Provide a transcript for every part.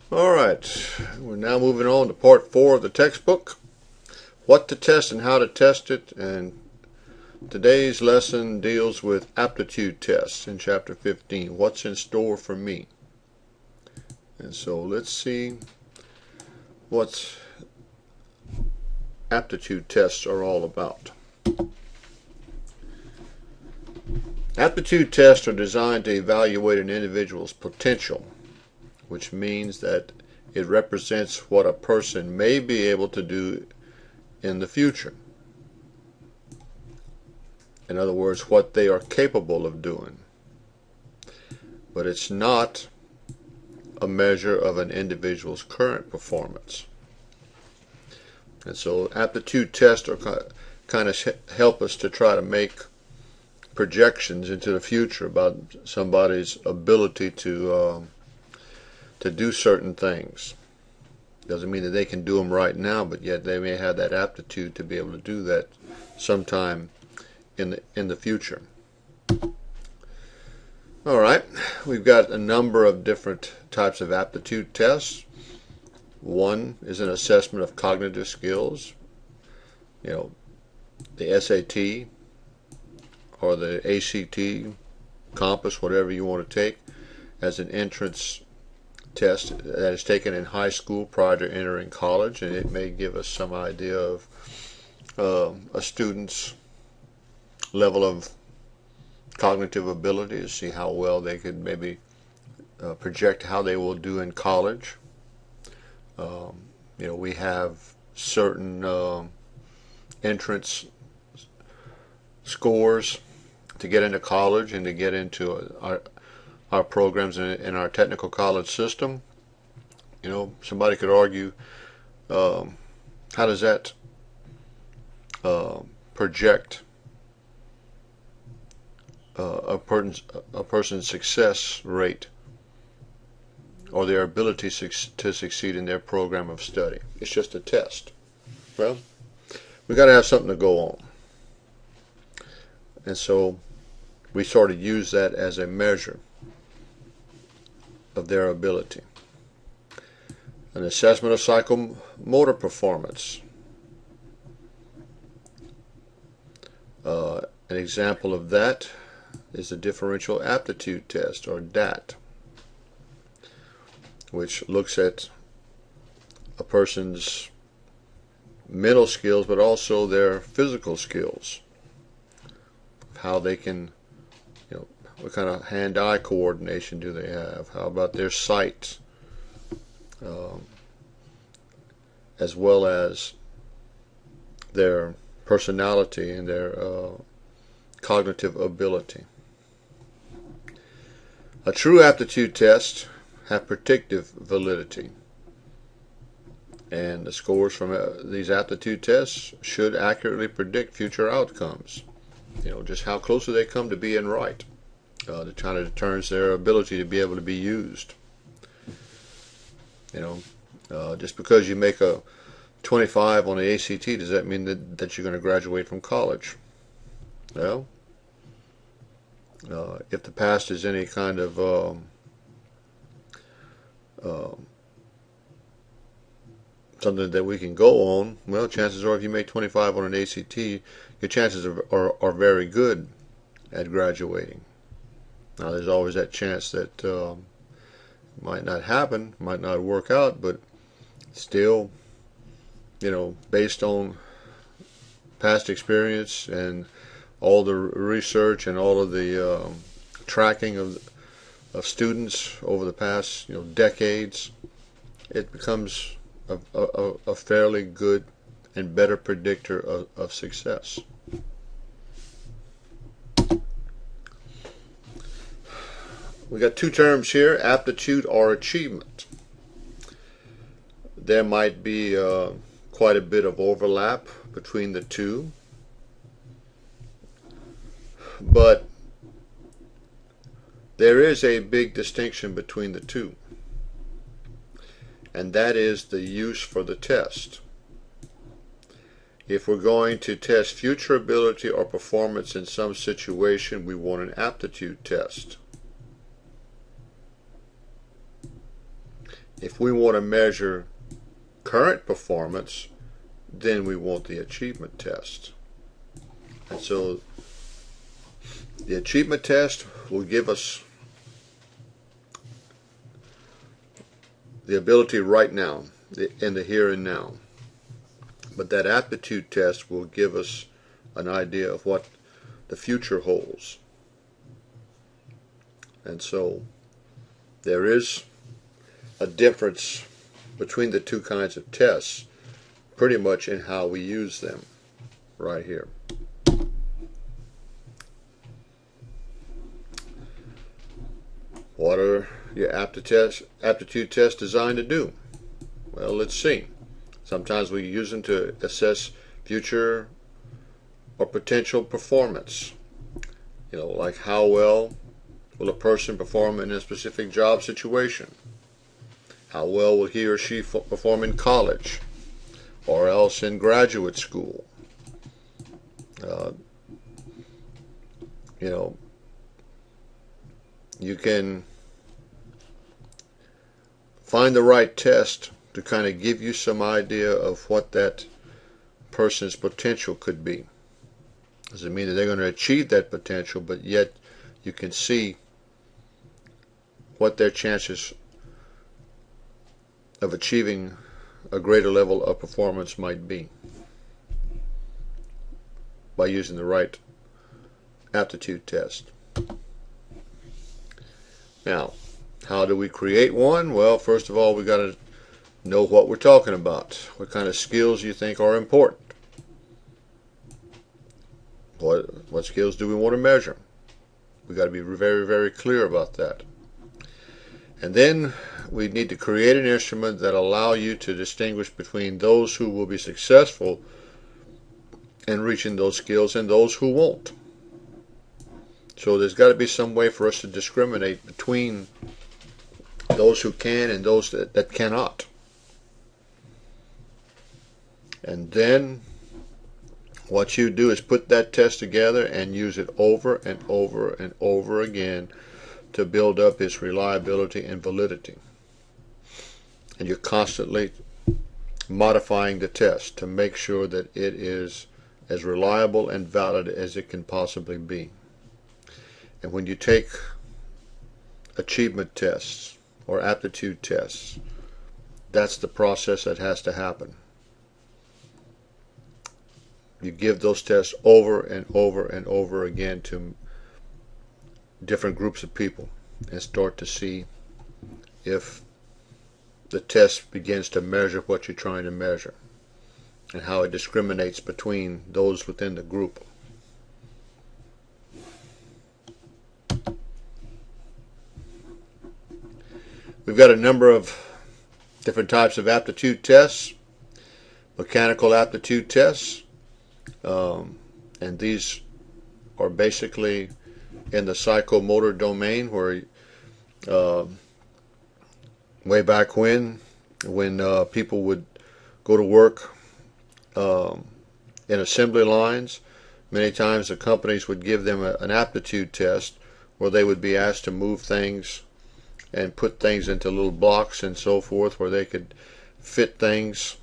Alright, we're now moving on to part 4 of the textbook. What to test and how to test it. And today's lesson deals with aptitude tests in chapter 15. What's in store for me? And so let's see what aptitude tests are all about. Aptitude tests are designed to evaluate an individual's potential, which means that it represents what a person may be able to do in the future. In other words, what they are capable of doing. But it's not a measure of an individual's current performance. And so aptitude tests are kind of help us to try to make projections into the future about somebody's ability to do certain things. Doesn't mean that they can do them right now, but yet they may have that aptitude to be able to do that sometime in the future. All right, we've got a number of different types of aptitude tests. One is an assessment of cognitive skills. You know, the SAT or the ACT, Compass, whatever you want to take, as an entrance test that is taken in high school prior to entering college, and it may give us some idea of a student's level of cognitive ability to see how well they could maybe project how they will do in college. You know, we have certain entrance scores to get into college and to get into our programs in our technical college system. You know, somebody could argue, how does that project a person's success rate or their ability to succeed in their program of study? It's just a test. Well, we got to have something to go on, and so we sort of use that as a measure of their ability. An assessment of psychomotor performance. An example of that is the differential aptitude test, or DAT, which looks at a person's mental skills but also their physical skills, how they can, you know, what kind of hand-eye coordination do they have, how about their sight, as well as their personality and their cognitive ability. A true aptitude test have predictive validity, and the scores from these aptitude tests should accurately predict future outcomes. You know, just how close do they come to being right? That kind of determines their ability to be able to be used. You know, just because you make a 25 on the ACT, does that mean that you're going to graduate from college? Well, if the past is any kind of something that we can go on, well, chances are if you make 25 on an ACT, your chances are very good at graduating. Now, there's always that chance that might not happen, might not work out, but still, you know, based on past experience and all the research and all of the tracking of students over the past, you know, decades, it becomes a fairly good and better predictor of success. We got two terms here, aptitude or achievement. There might be quite a bit of overlap between the two, but there is a big distinction between the two, and that is the use for the test. If we're going to test future ability or performance in some situation, we want an aptitude test. if we want to measure current performance, then we want the achievement test. And so the achievement test will give us the ability right now, in the here and now. But that aptitude test will give us an idea of what the future holds. And so there is a difference between the two kinds of tests, pretty much in how we use them right here. What are your aptitude tests designed to do? Well, let's see. Sometimes we use them to assess future or potential performance. Like how well will a person perform in a specific job situation? How well will he or she perform in college or else in graduate school? You can find the right test to kind of give you some idea of what that person's potential could be. Doesn't mean that they're going to achieve that potential, but yet you can see what their chances of achieving a greater level of performance might be by using the right aptitude test. Now, how do we create one? Well, first of all, we got to know what we're talking about. What kind of skills you think are important? What skills do we want to measure? We got to be very, very clear about that. And then we need to create an instrument that allow you to distinguish between those who will be successful in reaching those skills and those who won't. So there's got to be some way for us to discriminate between those who can and those that cannot. And then what you do is put that test together and use it over and over and over again to build up its reliability and validity. And you're constantly modifying the test to make sure that it is as reliable and valid as it can possibly be. And when you take achievement tests or aptitude tests, that's the process that has to happen. You give those tests over and over and over again to different groups of people and start to see if the test begins to measure what you're trying to measure and how it discriminates between those within the group. We've got a number of different types of aptitude tests. Mechanical aptitude tests, and these are basically in the psychomotor domain, where way back when people would go to work in assembly lines, many times the companies would give them an aptitude test where they would be asked to move things and put things into little blocks and so forth, where they could fit things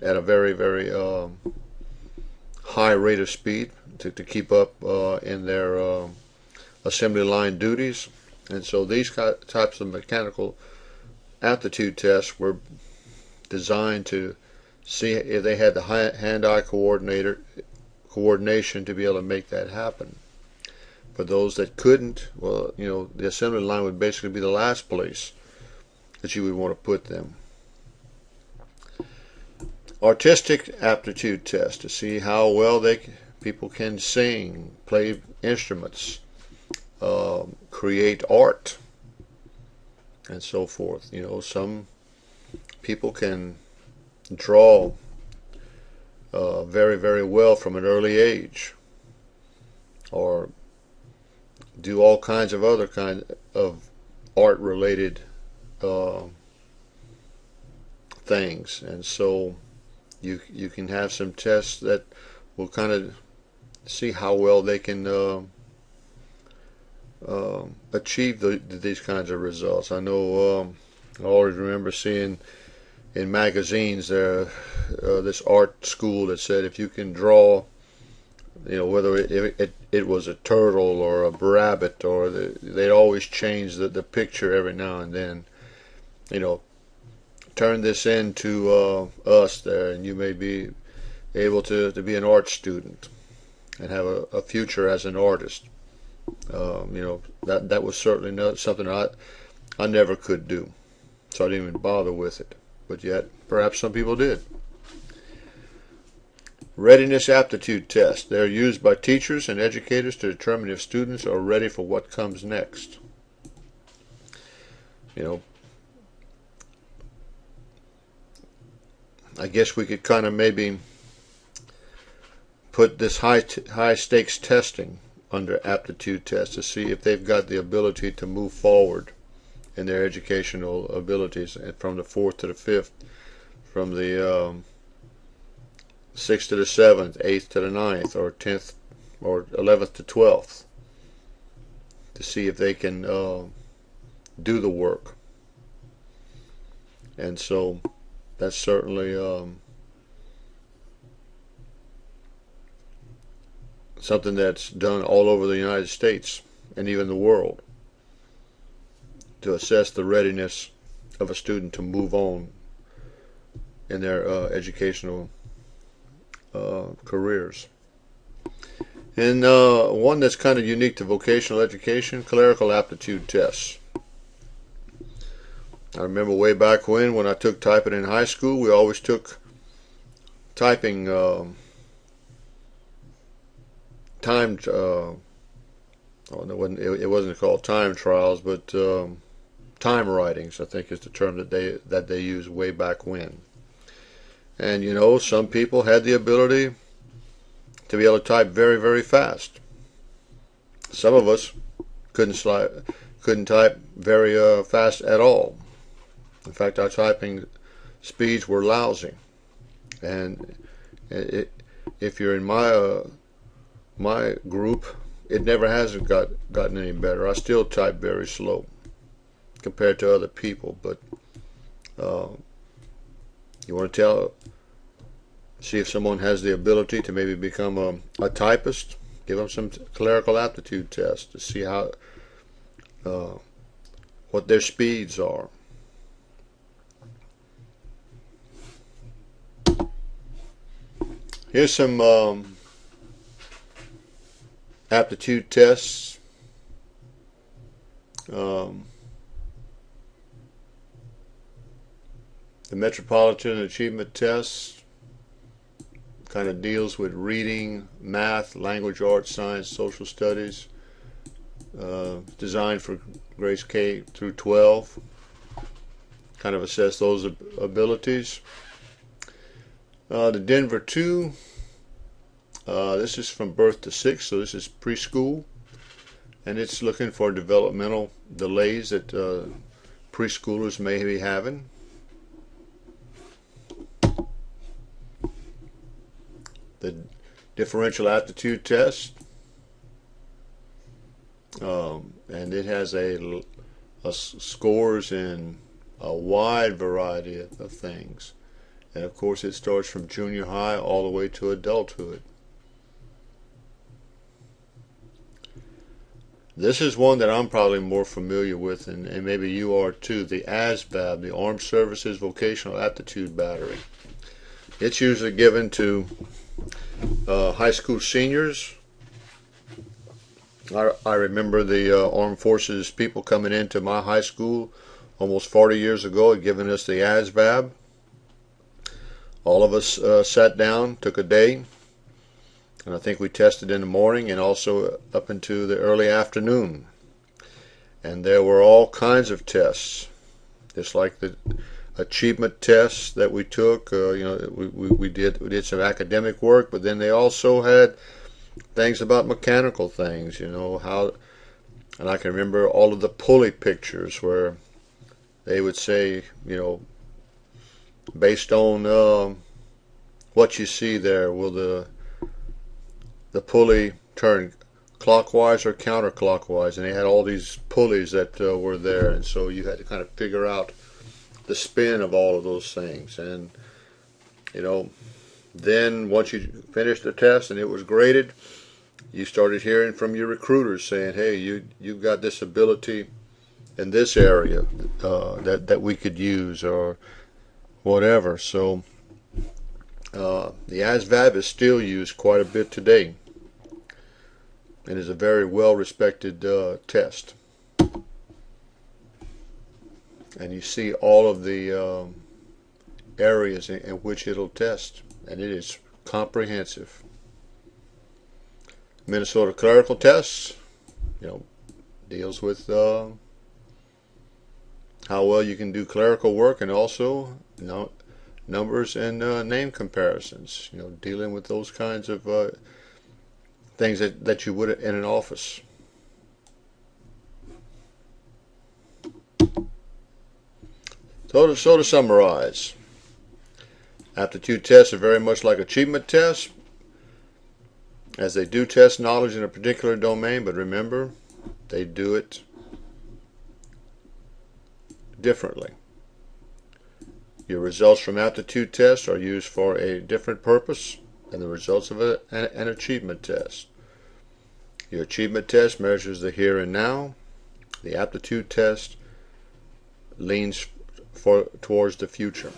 at a very, very high rate of speed to keep up in their assembly line duties. And so these types of mechanical aptitude tests were designed to see if they had the hand-eye coordination to be able to make that happen. For those that couldn't, well, the assembly line would basically be the last place that you would want to put them. Artistic aptitude test to see how well people can sing, play instruments, create art, and so forth. Some people can draw very, very well from an early age, or do all kinds of other kinds of art-related things. And so you can have some tests that will kind of see how well they can achieve these kinds of results. I know I always remember seeing in magazines there this art school that said if you can draw, whether it was a turtle or a rabbit, or they'd always change the picture every now and then. Turn this into us there, and you may be able to be an art student and have a future as an artist. That was certainly not something I never could do, so I didn't even bother with it. But yet, perhaps some people did. Readiness aptitude tests. They're used by teachers and educators to determine if students are ready for what comes next. I guess we could kind of maybe put this high stakes testing under aptitude tests to see if they've got the ability to move forward in their educational abilities from the 4th to the 5th, from the 6th to the 7th, 8th to the 9th, or 10th or 11th to 12th, to see if they can do the work. And so that's certainly something that's done all over the United States and even the world, to assess the readiness of a student to move on in their educational careers. And one that's kind of unique to vocational education, clerical aptitude tests. I remember way back when I took typing in high school, we always took typing timed. It wasn't called time trials, but time writings, I think, is the term that they used way back when. And some people had the ability to be able to type very, very fast. Some of us couldn't type very fast at all. In fact, our typing speeds were lousy. And if you're in my group, it never hasn't gotten any better. I still type very slow compared to other people. But you want to see if someone has the ability to maybe become a typist, give them some clerical aptitude tests to see how what their speeds are. Here's some aptitude tests. The Metropolitan Achievement Test kind of deals with reading, math, language, arts, science, social studies, designed for grades K through 12. Kind of assess those abilities. The Denver 2, this is from birth to 6, so this is preschool, and it's looking for developmental delays that preschoolers may be having. The differential aptitude test, and it has a scores in a wide variety of things. And of course it starts from junior high all the way to adulthood. This is one that I'm probably more familiar with, and maybe you are too, the ASVAB, the Armed Services Vocational Aptitude Battery. It's usually given to high school seniors. I remember the Armed Forces people coming into my high school almost 40 years ago and giving us the ASVAB. All of us sat down, took a day, and I think we tested in the morning and also up into the early afternoon. And there were all kinds of tests, just like the achievement tests that we took. We did some academic work, but then they also had things about mechanical things, how. And I can remember all of the pulley pictures where they would say, based on what you see there, will the pulley turn clockwise or counterclockwise? And they had all these pulleys that were there, and so you had to kind of figure out the spin of all of those things. And then once you finished the test and it was graded, you started hearing from your recruiters saying, hey, you've got this ability in this area that we could use, or whatever. So the ASVAB is still used quite a bit today and is a very well respected test. And you see all of the areas in which it'll test, and it is comprehensive. Minnesota clerical tests, deals with how well you can do clerical work, and also numbers and name comparisons, dealing with those kinds of things that you would in an office. So to summarize, aptitude tests are very much like achievement tests, as they do test knowledge in a particular domain, but remember, they do it differently. Your results from aptitude tests are used for a different purpose than the results of an achievement test. Your achievement test measures the here and now. The aptitude test leans towards the future.